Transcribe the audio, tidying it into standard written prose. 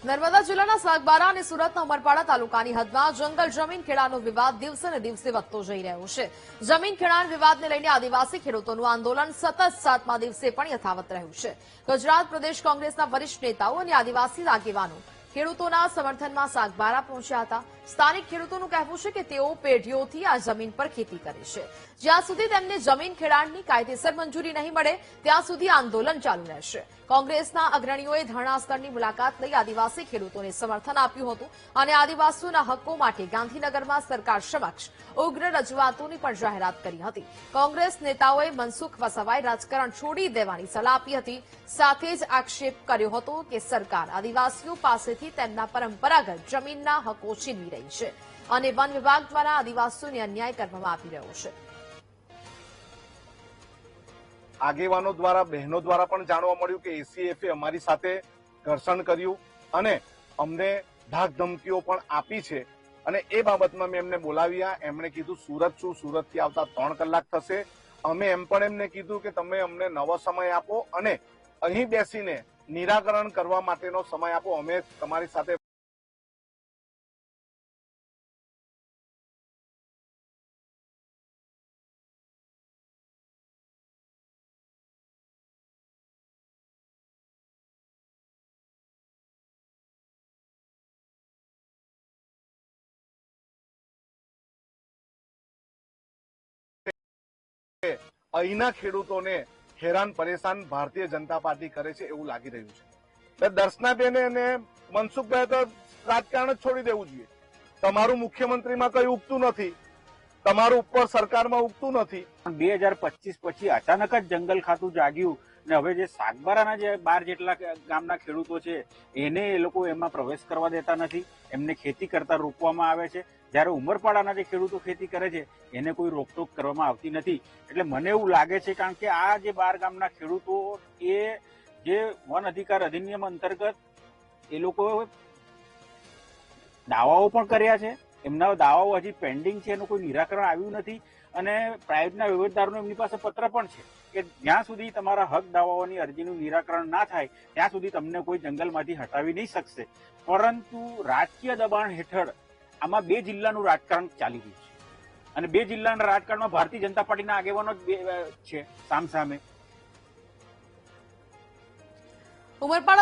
નર્મદા જિલ્લાના સાગબારા અને સુરતના ઉમરપાડા તાલુકાની હદમાં જંગલ જમીન ખેડાનો વિવાદ દિવસે ને દિવસે વધતો જઈ રહ્યો છે। જમીન ખેડાણ વિવાદને લઈને આદિવાસી ખેડૂતોનું આંદોલન સતત 7મા દિવસે પણ યથાવત રહ્યું છે। ગુજરાત પ્રદેશ કોંગ્રેસના વરિષ્ઠ નેતાઓ અને આદિવાસી આગેવાનો ખેડૂતોના સમર્થનમાં સાગબારા પહોંચ્યા હતા। સ્થાનિક ખેડૂતોનું કહેવું છે કે તેઓ પેઢીઓથી આ જમીન પર ખેતી કરે છે। જ્યાં સુધી તેમને જમીન ખેડાણની કાયદેસર મંજૂરી નહીં મળે ત્યાં સુધી આંદોલન ચાલુ રહેશે। કોંગ્રેસના અગ્રણીઓએ ધરણા સ્થળની મુલાકાત લઈ આદિવાસી ખેડૂતોને સમર્થન આપ્યું હતું અને આદિવાસીઓના હક્કો માટે ગાંધીનગરમાં સરકાર સમક્ષ ઉગ્ર રજૂઆતોની પણ જાહેરાત કરી હતી। કોંગ્રેસ નેતાઓએ મનસુખ વસાવાએ રાજકારણ છોડી દેવાની સલાહ આપી હતી। સાથે જ આક્ષેપ કર્યો હતો કે સરકાર આદિવાસીઓ પાસેથી તેમના પરંપરાગત જમીનના હક્કો છીનવી રહી છે અને વન વિભાગ દ્વારા આદિવાસીઓને અન્યાય કરવામાં આવી રહ્યો છે। આગેવાનો દ્વારા બહેનો દ્વારા પણ જાણવા મળ્યું કે એસીએફએ અમારી સાથે ઘર્ષણ કર્યું અને અમને ધાક ધમકીઓ પણ આપી છે અને એ બાબતમાં મેં એમને બોલાવ્યા। એમણે કીધું સુરત છું, સુરતથી આવતા 3 કલાક થશે। અમે એમ પણ એમને કીધું કે તમે અમને નવો સમય આપો અને અહીં બેસીને નિરાકરણ કરવા માટેનો સમય આપો। અમે તમારી સાથે અહીંના ખેડૂતોને હેરાન પરેશાન ભારતીય જનતા પાર્ટી કરે છે એવું લાગી રહ્યું છે। દર્શનાબેન અને મનસુખભાઈ તો રાજકારણ જ છોડી દેવું જોઈએ। તમારું મુખ્યમંત્રીમાં કઈ ઉગતું નથી, તમારું ઉપર સરકારમાં ઉગતું નથી। 2025 પછી અચાનક જ જંગલ ખાતું જાગ્યું ને હવે જે સાગબારાના જે 12 જેટલા ગામના ખેડૂતો છે એને એ લોકો એમાં પ્રવેશ કરવા દેતા નથી, એમને ખેતી કરતા રોકવામાં આવે છે। જ્યારે ઉમરપાડાના જે ખેડૂતો ખેતી કરે છે એને કોઈ રોકટોક કરવામાં આવતી નથી। એટલે મને એવું લાગે છે કારણ કે આ જે 12 ગામના ખેડૂતો એ જે વન અધિકાર અધિનિયમ અંતર્ગત એ લોકો દાવાઓ પણ કર્યા છે, એમના દાવાઓ હજી પેન્ડિંગ છે, એનું કોઈ નિરાકરણ આવ્યું નથી અને પ્રાઇવેટના વહીવટદારોનો એમની પાસે પત્ર પણ છે કે જ્યાં સુધી તમારા હક દાવાઓની અરજીનું નિરાકરણ ના થાય ત્યાં સુધી તમને કોઈ જંગલમાંથી હટાવી નહીં શકશે। પરંતુ રાજકીય દબાણ હેઠળ આમાં 2 જિલ્લાનું રાજકારણ ચાલી રહ્યું છે અને 2 જિલ્લાના રાજકારણમાં ભારતીય જનતા પાર્ટીના આગેવાનો જ છે સામસામે। ઉમરપાડા